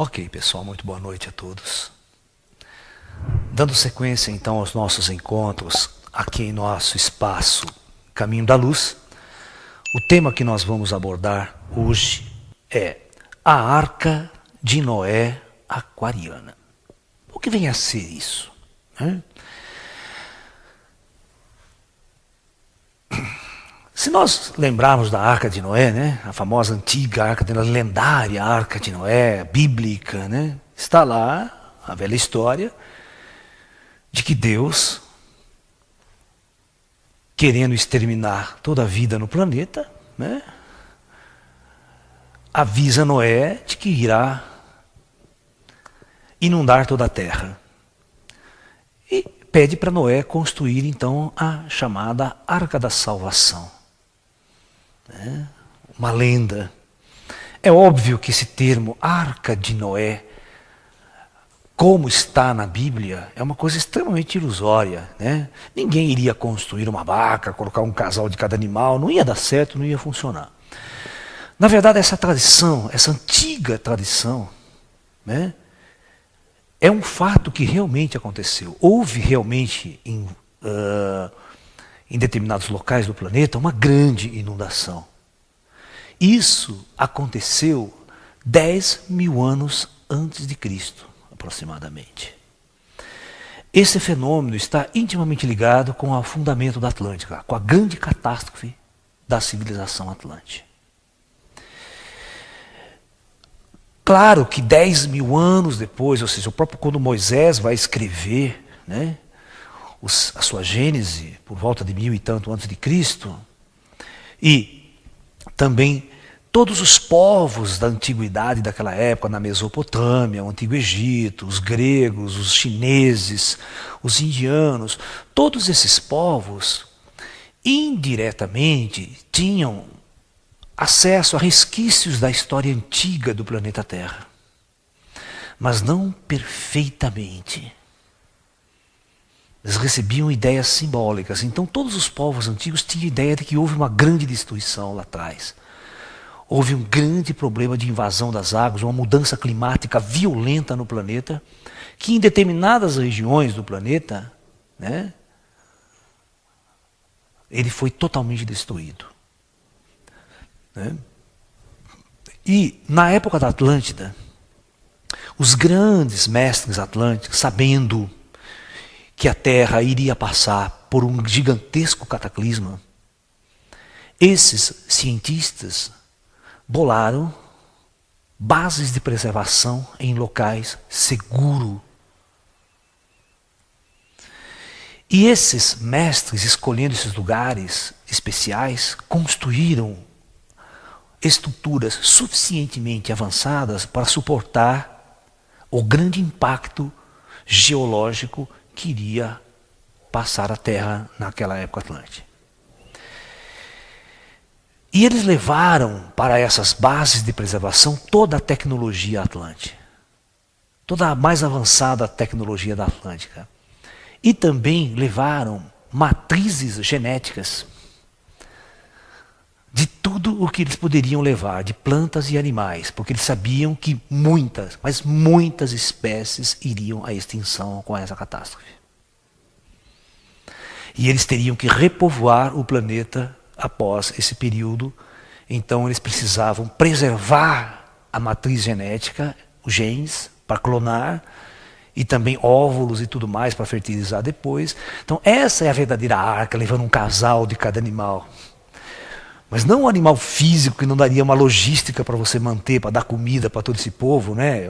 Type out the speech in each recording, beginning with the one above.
Ok, pessoal, muito boa noite a todos. Dando sequência então aos nossos encontros aqui em nosso espaço Caminho da Luz, o tema que nós vamos abordar hoje é a Arca de Noé aquariana. O que vem a ser isso? Se nós lembrarmos da Arca de Noé, né, a famosa antiga Arca de Noé, a lendária Arca de Noé, bíblica, né, está lá a velha história de que Deus, querendo exterminar toda a vida no planeta, né, avisa Noé de que irá inundar toda a terra. E pede para Noé construir então a chamada Arca da Salvação. Uma lenda. É óbvio que esse termo Arca de Noé, como está na Bíblia, é uma coisa extremamente ilusória, né? Ninguém iria construir uma barca, colocar um casal de cada animal, não ia dar certo, não ia funcionar. Na verdade, essa tradição, essa antiga tradição, né, é um fato que realmente aconteceu. Houve realmente em determinados locais do planeta uma grande inundação. Isso aconteceu 10.000 anos antes de Cristo, aproximadamente. Esse fenômeno está intimamente ligado com o afundamento da Atlântida, com a grande catástrofe da civilização Atlântica. Claro que 10.000 anos depois, ou seja, o próprio quando Moisés vai escrever, né, a sua Gênese, por volta de 1000 e tanto antes de Cristo, e também todos os povos da antiguidade daquela época, na Mesopotâmia, o Antigo Egito, os gregos, os chineses, os indianos, todos esses povos, indiretamente, tinham acesso a resquícios da história antiga do planeta Terra, mas não perfeitamente. Eles recebiam ideias simbólicas. Então todos os povos antigos tinham ideia de que houve uma grande destruição lá atrás. Houve um grande problema de invasão das águas, uma mudança climática violenta no planeta, que em determinadas regiões do planeta, né, ele foi totalmente destruído. Né? E na época da Atlântida, os grandes mestres atlânticos, sabendo que a Terra iria passar por um gigantesco cataclisma, esses cientistas bolaram bases de preservação em locais seguros. E esses mestres, escolhendo esses lugares especiais, construíram estruturas suficientemente avançadas para suportar o grande impacto geológico que iria passar a Terra naquela época atlântica. E eles levaram para essas bases de preservação toda a tecnologia atlântica, toda a mais avançada tecnologia da Atlântica. E também levaram matrizes genéticas de tudo o que eles poderiam levar, de plantas e animais, porque eles sabiam que muitas, mas muitas espécies iriam à extinção com essa catástrofe. E eles teriam que repovoar o planeta após esse período. Então eles precisavam preservar a matriz genética, os genes, para clonar, e também óvulos e tudo mais para fertilizar depois. Então essa é a verdadeira arca, levando um casal de cada animal. Mas não um animal físico que não daria uma logística para você manter, para dar comida para todo esse povo, né?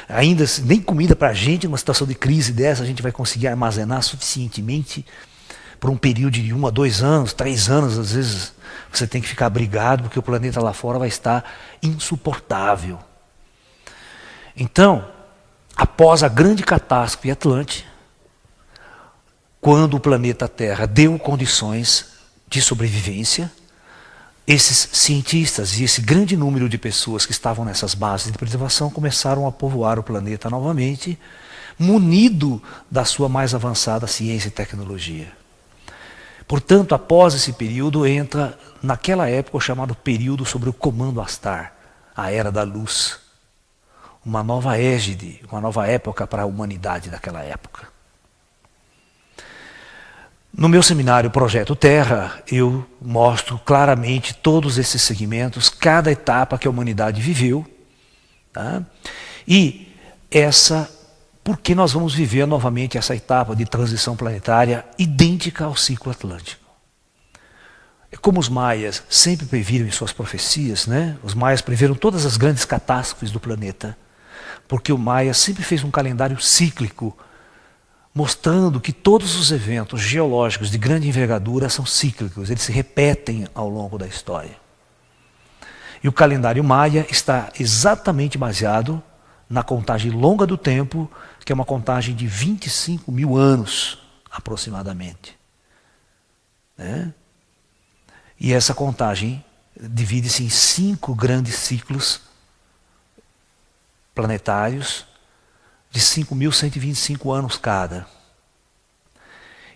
Ainda nem comida para a gente, numa situação de crise dessa, a gente vai conseguir armazenar suficientemente por um período de 1 a 2 anos, 3 anos, às vezes você tem que ficar abrigado, porque o planeta lá fora vai estar insuportável. Então, após a grande catástrofe atlântica, quando o planeta Terra deu condições de sobrevivência, esses cientistas e esse grande número de pessoas que estavam nessas bases de preservação começaram a povoar o planeta novamente, munido da sua mais avançada ciência e tecnologia. Portanto, após esse período, entra, naquela época, o chamado período sobre o comando Astar, a Era da Luz. uma nova égide, uma nova época para a humanidade daquela época. No meu seminário Projeto Terra, eu mostro claramente todos esses segmentos, cada etapa que a humanidade viveu, tá? E porque nós vamos viver novamente essa etapa de transição planetária idêntica ao ciclo atlântico. É como os maias sempre previram em suas profecias, né? Os maias previram todas as grandes catástrofes do planeta, porque o maia sempre fez um calendário cíclico, mostrando que todos os eventos geológicos de grande envergadura são cíclicos, eles se repetem ao longo da história. E o calendário maia está exatamente baseado na contagem longa do tempo, que é uma contagem de 25 mil anos, aproximadamente. Né? E essa contagem divide-se em 5 grandes ciclos planetários, de 5.125 anos cada.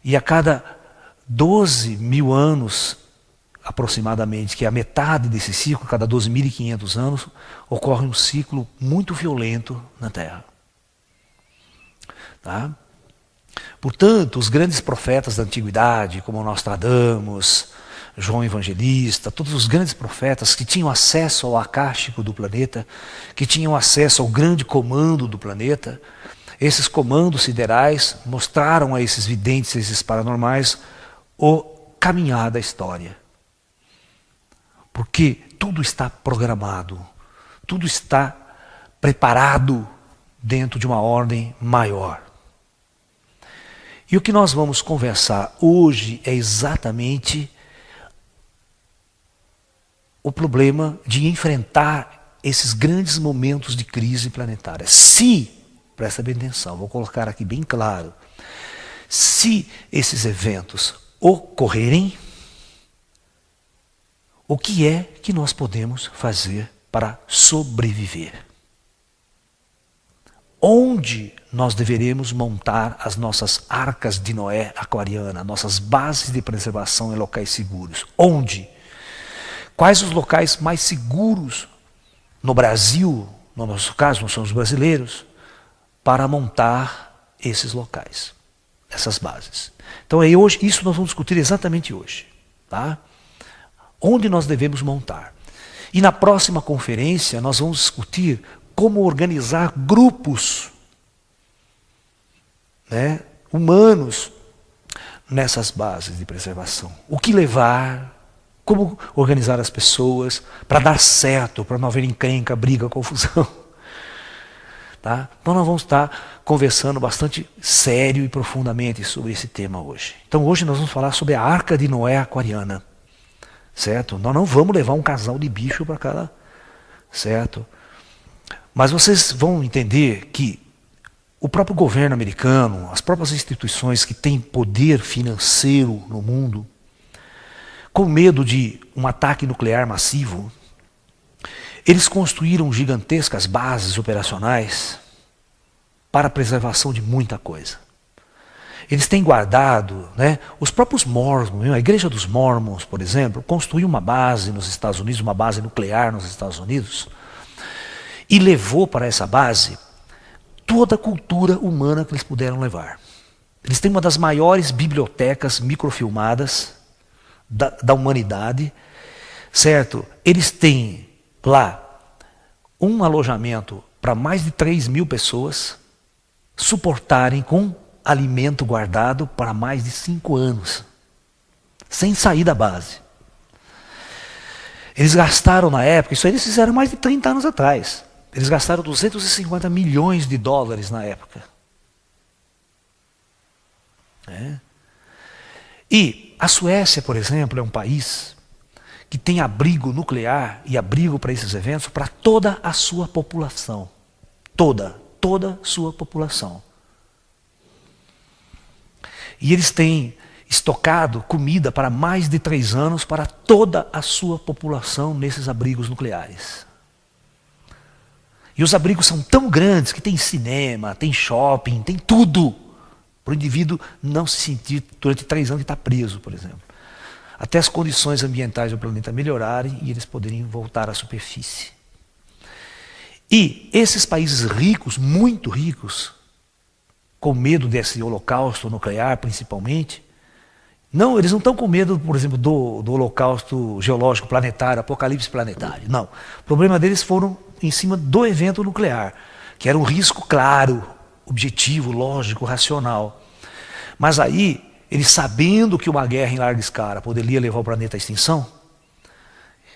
E a cada 12 mil anos, aproximadamente, que é a metade desse ciclo, cada 12.500 anos, ocorre um ciclo muito violento na Terra. Tá? Portanto, os grandes profetas da antiguidade, como Nostradamus, João Evangelista, todos os grandes profetas que tinham acesso ao acástico do planeta, que tinham acesso ao grande comando do planeta, esses comandos siderais mostraram a esses videntes, a esses paranormais, o caminhar da história. Porque tudo está programado, tudo está preparado dentro de uma ordem maior. E o que nós vamos conversar hoje é exatamente o problema de enfrentar esses grandes momentos de crise planetária. Presta bem atenção, vou colocar aqui bem claro, se esses eventos ocorrerem, o que é que nós podemos fazer para sobreviver? Onde nós deveremos montar as nossas arcas de Noé aquariana, nossas bases de preservação em locais seguros? Onde? Quais os locais mais seguros no Brasil, no nosso caso, nós somos brasileiros, para montar esses locais, essas bases? Então isso nós vamos discutir exatamente hoje. Tá? Onde nós devemos montar. E na próxima conferência nós vamos discutir como organizar grupos, né, humanos nessas bases de preservação. O que levar, como organizar as pessoas para dar certo, para não haver encrenca, briga, confusão. Tá? Então nós vamos estar conversando bastante sério e profundamente sobre esse tema hoje. Então hoje nós vamos falar sobre a Arca de Noé aquariana. Certo? Nós não vamos levar um casal de bicho para cá, certo? Mas vocês vão entender que o próprio governo americano, as próprias instituições que têm poder financeiro no mundo, com medo de um ataque nuclear massivo, eles construíram gigantescas bases operacionais para a preservação de muita coisa. Eles têm guardado, né, os próprios Mormons, a Igreja dos Mormons, por exemplo, construiu uma base nos Estados Unidos, uma base nuclear nos Estados Unidos, e levou para essa base toda a cultura humana que eles puderam levar. Eles têm uma das maiores bibliotecas microfilmadas da humanidade, certo? Eles têm lá um alojamento para mais de 3.000 pessoas suportarem com alimento guardado para mais de 5 anos, sem sair da base. Eles gastaram na época, isso aí eles fizeram mais de 30 anos atrás, eles gastaram 250 milhões de dólares na época. E a Suécia, por exemplo, é um país que tem abrigo nuclear e abrigo para esses eventos para toda a sua população. Toda a sua população. E eles têm estocado comida para mais de 3 anos para toda a sua população nesses abrigos nucleares. E os abrigos são tão grandes que tem cinema, tem shopping, tem tudo, para o indivíduo não se sentir durante 3 anos que está preso, por exemplo. Até as condições ambientais do planeta melhorarem e eles poderem voltar à superfície. E esses países ricos, muito ricos, com medo desse holocausto nuclear principalmente, não, eles não estão com medo, por exemplo, do holocausto geológico planetário, apocalipse planetário. Não. O problema deles foram em cima do evento nuclear, que era um risco claro, objetivo, lógico, racional. Mas aí, eles sabendo que uma guerra em larga escala poderia levar o planeta à extinção,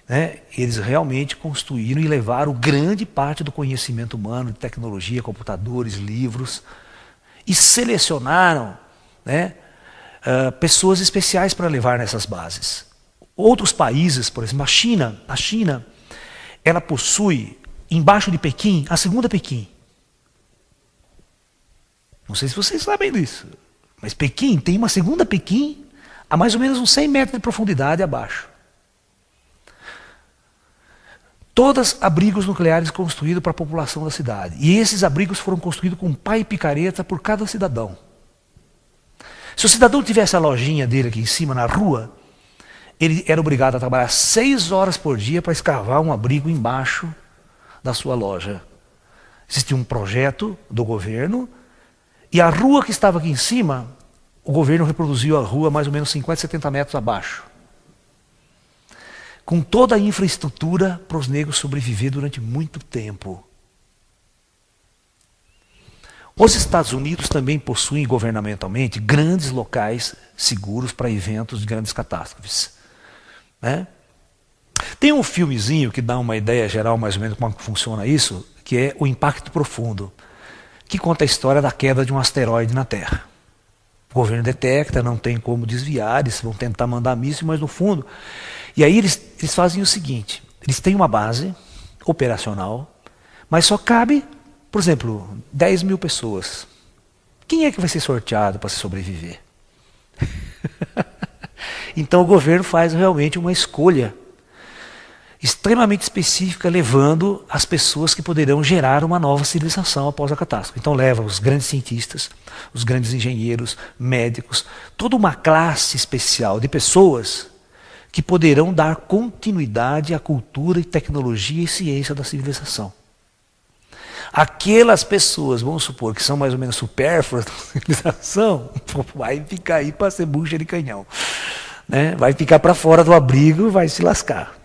né, eles realmente construíram e levaram grande parte do conhecimento humano, de tecnologia, computadores, livros, e selecionaram, né, pessoas especiais para levar nessas bases. Outros países, por exemplo, a China, ela possui, embaixo de Pequim, a segunda Pequim. Não sei se vocês sabem disso, mas Pequim tem uma segunda Pequim a mais ou menos uns 100 metros de profundidade abaixo. Todos abrigos nucleares construídos para a população da cidade. E esses abrigos foram construídos com pá e picareta por cada cidadão. Se o cidadão tivesse a lojinha dele aqui em cima, na rua, ele era obrigado a trabalhar 6 horas por dia para escavar um abrigo embaixo da sua loja. Existia um projeto do governo, e a rua que estava aqui em cima, o governo reproduziu a rua mais ou menos 50, 70 metros abaixo. Com toda a infraestrutura para os negros sobreviver durante muito tempo. Os Estados Unidos também possuem governamentalmente grandes locais seguros para eventos de grandes catástrofes, né? Tem um filmezinho que dá uma ideia geral mais ou menos como funciona isso, que é O Impacto Profundo, que conta a história da queda de um asteroide na Terra. O governo detecta, não tem como desviar, eles vão tentar mandar míssil, mas no fundo... E aí eles fazem o seguinte, eles têm uma base operacional, mas só cabe, por exemplo, 10 mil pessoas. Quem é que vai ser sorteado para sobreviver? Então o governo faz realmente uma escolha extremamente específica, levando as pessoas que poderão gerar uma nova civilização após a catástrofe. Então leva os grandes cientistas, os grandes engenheiros, médicos, toda uma classe especial de pessoas que poderão dar continuidade à cultura e tecnologia e ciência da civilização. Aquelas pessoas, vamos supor, que são mais ou menos supérfluas da civilização, vai ficar aí para ser bucha de canhão, né? Vai ficar para fora do abrigo e vai se lascar.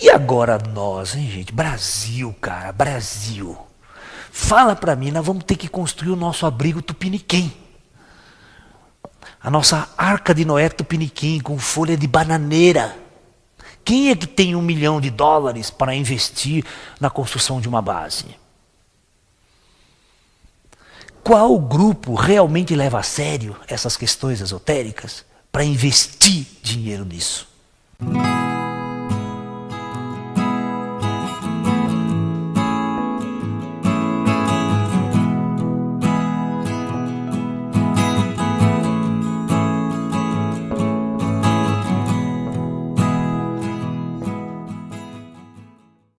E agora nós, hein, gente? Brasil, cara, Brasil. Fala para mim, nós vamos ter que construir o nosso abrigo Tupiniquim. A nossa arca de Noé Tupiniquim com folha de bananeira. Quem é que tem $1 milhão para investir na construção de uma base? Qual grupo realmente leva a sério essas questões esotéricas para investir dinheiro nisso?